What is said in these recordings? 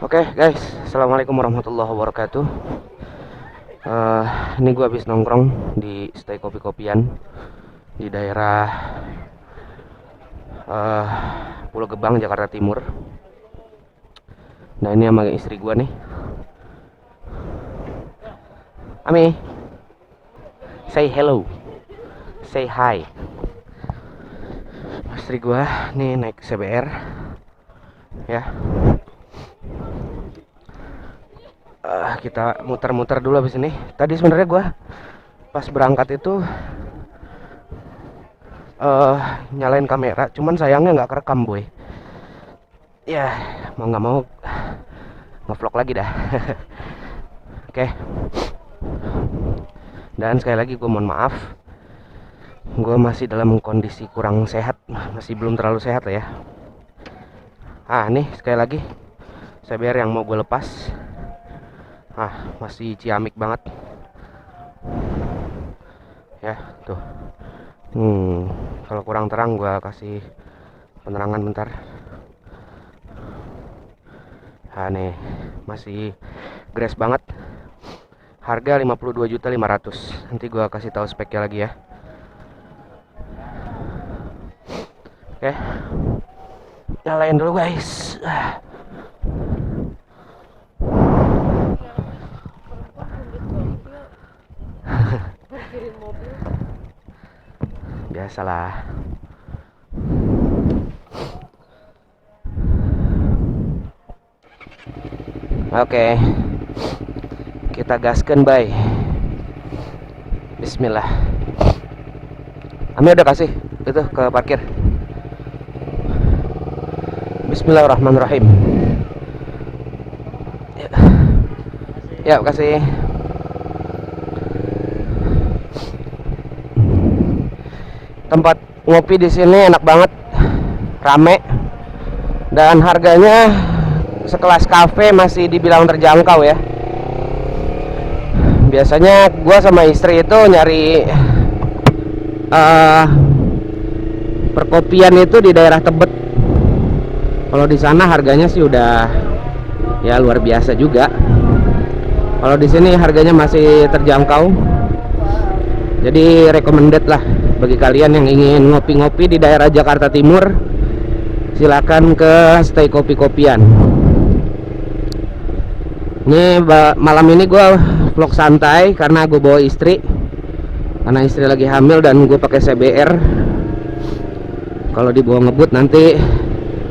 Oke guys, assalamualaikum warahmatullahi wabarakatuh. Ini gue habis nongkrong di stay kopi-kopian di daerah eh, Pulau Gebang, Jakarta Timur. Nah ini sama istri gue nih. Ami, say hello, say hi. Istri gue nih naik CBR, ya. Kita muter-muter dulu abis ini. Tadi sebenarnya gue pas berangkat itu nyalain kamera, cuman sayangnya nggak kerekam boy. Ya mau nggak mau ngevlog lagi dah. Oke. Dan sekali lagi gue mohon maaf, gue masih dalam kondisi kurang sehat, masih belum terlalu sehat lah ya. Nih sekali lagi CBR yang mau gue lepas. Masih ciamik banget. Ya, tuh. Kalau kurang terang gua kasih penerangan bentar. Nih, masih gres banget. Harga 52.500.000. Nanti gua kasih tahu speknya lagi ya. Oke. Nyalain dulu, guys. Biasalah. Oke. Kita gaskan, bay. Bismillah. Ami udah kasih itu ke parkir. Bismillahirrahmanirrahim. Ya, kasih. Tempat ngopi di sini enak banget, rame, dan harganya sekelas kafe masih dibilang terjangkau ya. Biasanya gue sama istri itu nyari perkopian itu di daerah Tebet. Kalau di sana harganya sih udah ya luar biasa juga. Kalau di sini harganya masih terjangkau. Jadi recommended lah bagi kalian yang ingin ngopi-ngopi di daerah Jakarta Timur. Silakan ke stay kopi-kopian. Ini malam ini gue vlog santai karena gue bawa istri. Karena istri lagi hamil dan gue pakai CBR. Kalau dibawa ngebut nanti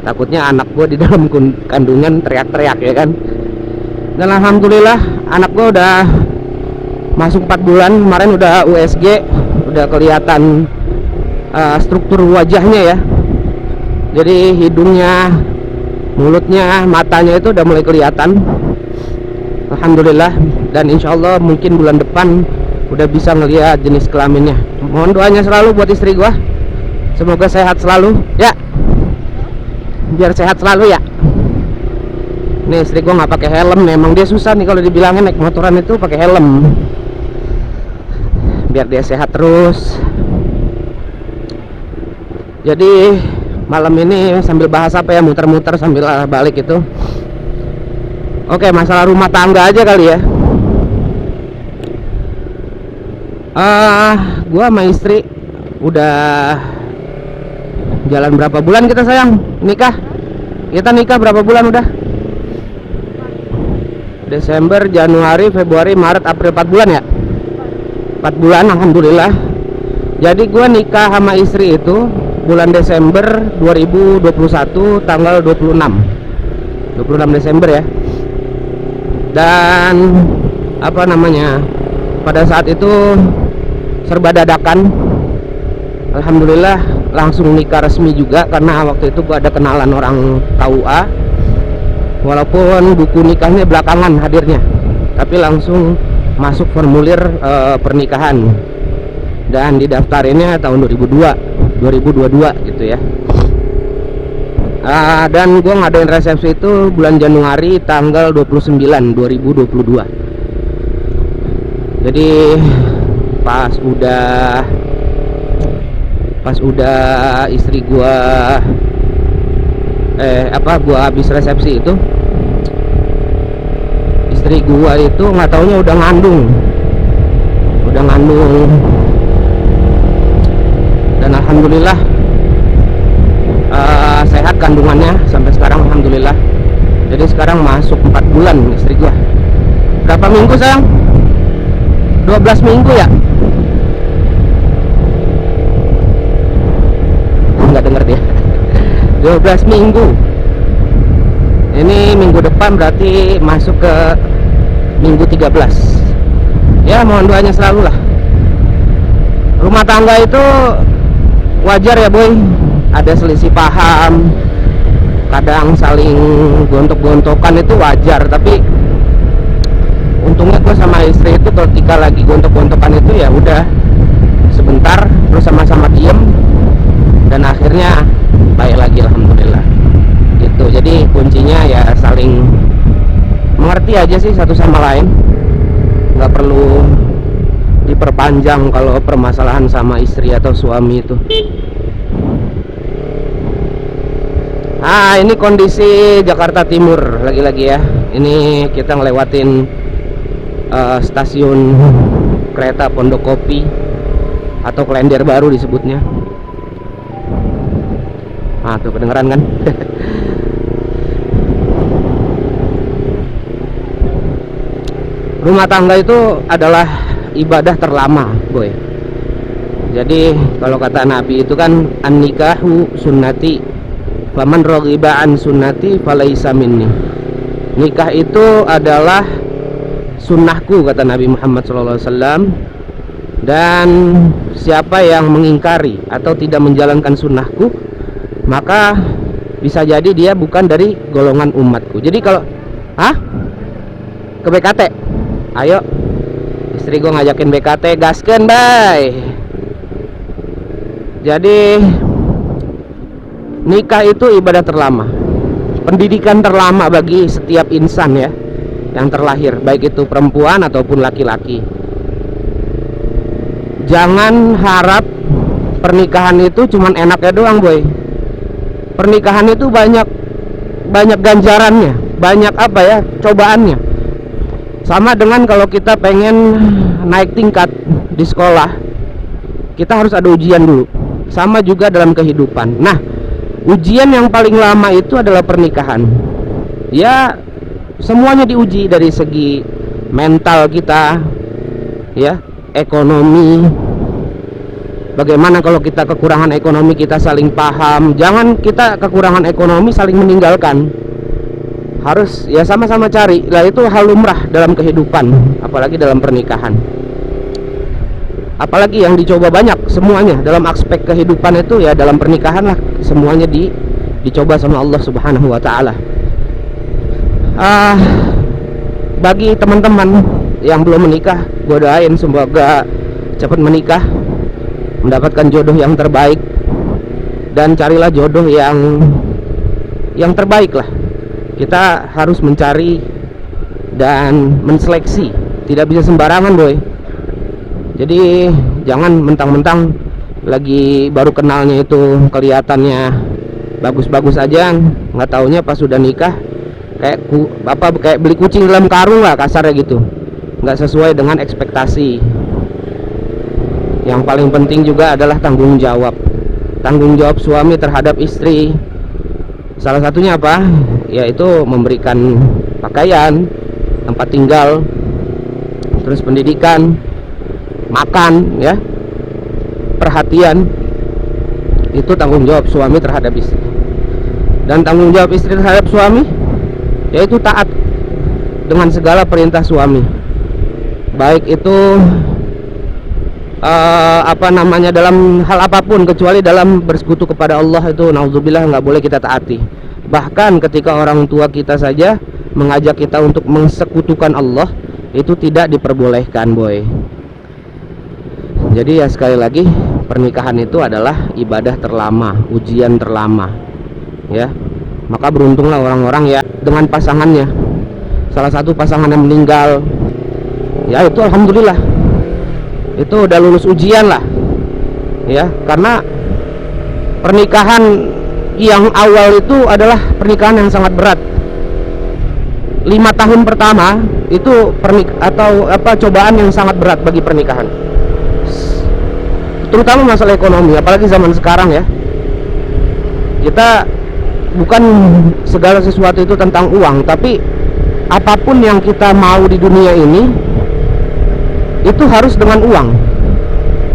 takutnya anak gue di dalam kandungan teriak-teriak ya kan. Dan alhamdulillah anak gue udah masuk 4 bulan. Kemarin udah USG, udah kelihatan struktur wajahnya ya. Jadi hidungnya, mulutnya, matanya itu udah mulai kelihatan. Alhamdulillah. Dan insya Allah mungkin bulan depan udah bisa ngelihat jenis kelaminnya. Mohon doanya selalu buat istri gua, semoga sehat selalu ya, biar sehat selalu ya. Nih istri gua nggak pakai helm, memang dia susah nih kalau dibilangin naik motoran itu pakai helm. Biar dia sehat terus. Jadi malam ini sambil bahas apa ya, muter-muter sambil balik itu. Oke, masalah rumah tangga aja kali ya. Gua sama istri udah jalan berapa bulan kita sayang nikah? Kita nikah berapa bulan udah? Desember, Januari, Februari, Maret, April, 4 bulan ya? 4 bulan alhamdulillah. Jadi gue nikah sama istri itu bulan Desember 2021 tanggal 26 Desember ya. Dan apa namanya, pada saat itu serba dadakan. Alhamdulillah langsung nikah resmi juga karena waktu itu gue ada kenalan orang KUA. Walaupun buku nikahnya belakangan hadirnya, tapi langsung masuk formulir pernikahan dan didaftarinnya tahun 2022 gitu ya. Dan gue ngadain resepsi itu bulan Januari tanggal 29 2022. Jadi pas udah istri gua gua habis resepsi itu, istri gua itu nggak taunya udah ngandung dan alhamdulillah sehat kandungannya sampai sekarang alhamdulillah. Jadi sekarang masuk 4 bulan istri gua. Berapa minggu sayang? 12 minggu ya? Nggak denger dia. 12 minggu. Ini minggu depan berarti masuk ke minggu 13. Ya mohon doanya selalu lah. Rumah tangga itu wajar ya boy, ada selisih paham, kadang saling gontok-gontokan, itu wajar. Tapi untungnya gue sama istri itu ketika lagi gontok-gontokan itu ya udah sebentar terus sama-sama diem dan akhirnya baik lagi alhamdulillah gitu. Jadi kuncinya ya saling mengerti aja sih satu sama lain, nggak perlu diperpanjang kalau permasalahan sama istri atau suami itu. Ini kondisi Jakarta Timur lagi-lagi ya. Ini kita ngelewatin stasiun kereta Pondok Kopi atau Klender Baru disebutnya. Tuh kedengeran kan? Rumah tangga itu adalah ibadah terlama, boy. Jadi kalau kata Nabi itu kan an-nikahu sunnati, faman raghiba an sunnati falaisa minni. Nikah itu adalah sunnahku kata Nabi Muhammad SAW, dan siapa yang mengingkari atau tidak menjalankan sunnahku maka bisa jadi dia bukan dari golongan umatku. Jadi kalau ke BKT, ayo istri gue ngajakin BKT, gasken bye. Jadi nikah itu ibadah terlama, pendidikan terlama bagi setiap insan ya yang terlahir, baik itu perempuan ataupun laki-laki. Jangan harap pernikahan itu cuman enaknya doang boy. Pernikahan itu banyak ganjarannya, banyak cobaannya. Sama dengan kalau kita pengen naik tingkat di sekolah, kita harus ada ujian dulu. Sama juga dalam kehidupan. Nah, ujian yang paling lama itu adalah pernikahan. Ya, semuanya diuji dari segi mental kita, ya, ekonomi. Bagaimana kalau kita kekurangan ekonomi, kita saling paham. Jangan kita kekurangan ekonomi saling meninggalkan. Harus ya sama-sama cari. Lah itu hal lumrah dalam kehidupan, apalagi dalam pernikahan. Apalagi yang dicoba banyak semuanya dalam aspek kehidupan itu ya dalam pernikahan lah, semuanya dicoba sama Allah Subhanahu wa taala. Bagi teman-teman yang belum menikah, gue doain semoga cepat menikah, mendapatkan jodoh yang terbaik, dan carilah jodoh yang terbaik lah. Kita harus mencari dan menseleksi, tidak bisa sembarangan boy. Jadi jangan mentang-mentang lagi baru kenalnya itu kelihatannya bagus-bagus aja, nggak taunya pas sudah nikah kayak beli kucing dalam karung lah kasarnya gitu, nggak sesuai dengan ekspektasi. Yang paling penting juga adalah tanggung jawab suami terhadap istri. Salah satunya apa? Yaitu memberikan pakaian, tempat tinggal, terus pendidikan, makan, ya, perhatian. Itu tanggung jawab suami terhadap istri. Dan tanggung jawab istri terhadap suami yaitu taat dengan segala perintah suami, baik itu dalam hal apapun kecuali dalam bersekutu kepada Allah, itu naudzubillah nggak boleh kita taati. Bahkan ketika orang tua kita saja mengajak kita untuk mensekutukan Allah, itu tidak diperbolehkan boy. Jadi ya sekali lagi, pernikahan itu adalah ibadah terlama, ujian terlama, ya. Maka beruntunglah orang-orang ya dengan pasangannya. Salah satu pasangan yang meninggal, ya itu alhamdulillah, itu udah lulus ujian lah, ya. Karena pernikahan yang awal itu adalah pernikahan yang sangat berat. 5 tahun pertama itu cobaan yang sangat berat bagi pernikahan, terutama masalah ekonomi, apalagi zaman sekarang ya. Kita bukan segala sesuatu itu tentang uang, tapi apapun yang kita mau di dunia ini itu harus dengan uang.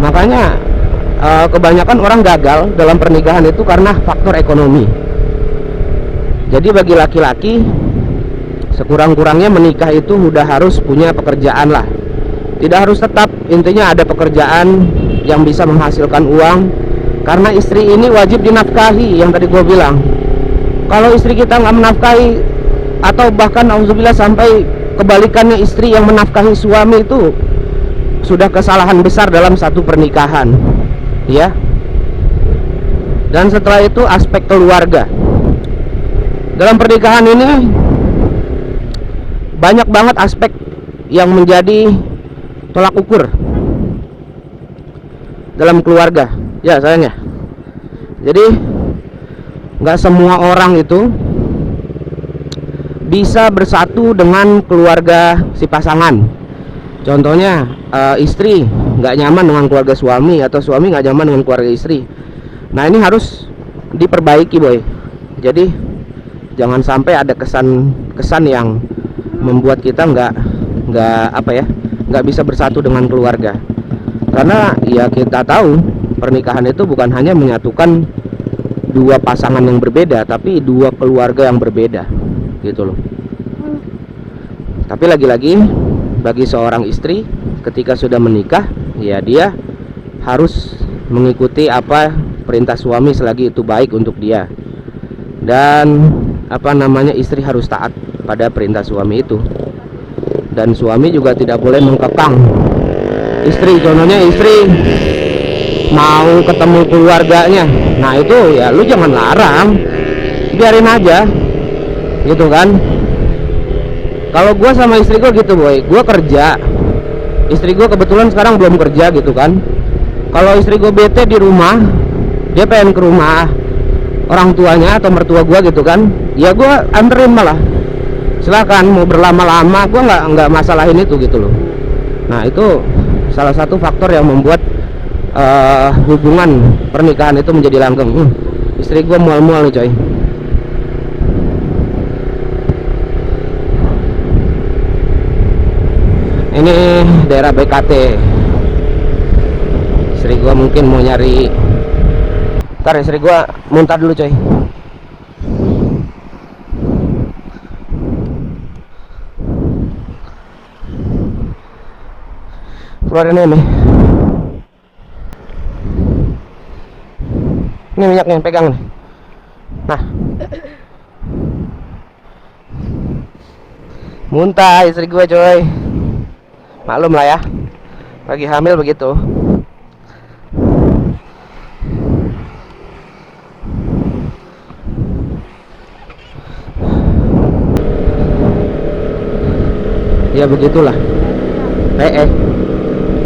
Makanya kebanyakan orang gagal dalam pernikahan itu karena faktor ekonomi. Jadi bagi laki-laki, sekurang-kurangnya menikah itu udah harus punya pekerjaan lah. Tidak harus tetap, intinya ada pekerjaan yang bisa menghasilkan uang. Karena istri ini wajib dinafkahi, yang tadi gue bilang. Kalau istri kita nggak menafkahi, atau bahkan auzubillah sampai kebalikannya, istri yang menafkahi suami, itu sudah kesalahan besar dalam satu pernikahan, ya. Dan setelah itu aspek keluarga. Dalam pernikahan ini banyak banget aspek yang menjadi tolak ukur dalam keluarga, ya sayangnya. Jadi nggak semua orang itu bisa bersatu dengan keluarga si pasangan. Contohnya istri nggak nyaman dengan keluarga suami, atau suami nggak nyaman dengan keluarga istri. Nah, ini harus diperbaiki, boy. Jadi jangan sampai ada kesan yang membuat kita nggak bisa bersatu dengan keluarga. Karena ya kita tahu pernikahan itu bukan hanya menyatukan dua pasangan yang berbeda, tapi dua keluarga yang berbeda, gitu loh. Tapi lagi-lagi bagi seorang istri ketika sudah menikah, ya dia harus mengikuti apa perintah suami selagi itu baik untuk dia. Dan istri harus taat pada perintah suami itu. Dan suami juga tidak boleh mengkekang istri. Contohnya istri mau ketemu keluarganya, nah itu ya lu jangan larang, biarin aja, gitu kan. Kalau gue sama istri gue gitu, boy, gue kerja, istri gue kebetulan sekarang belum kerja, gitu kan. Kalau istri gue bete di rumah, dia pengen ke rumah orang tuanya atau mertua gue, gitu kan, ya gue anterin, malah silakan mau berlama-lama, gue nggak masalahin itu, gitu loh. Nah, itu salah satu faktor yang membuat hubungan pernikahan itu menjadi langgeng. Istri gue mual-mual nih, coy. Ini daerah BKT. Istri gue mungkin mau nyari. Ntar istri gue muntah dulu, coy. Keluarin ini. Ini minyaknya, pegang nih. Nah, muntah istri gue, coy. Maklum lah ya, lagi hamil begitu. Ya begitulah.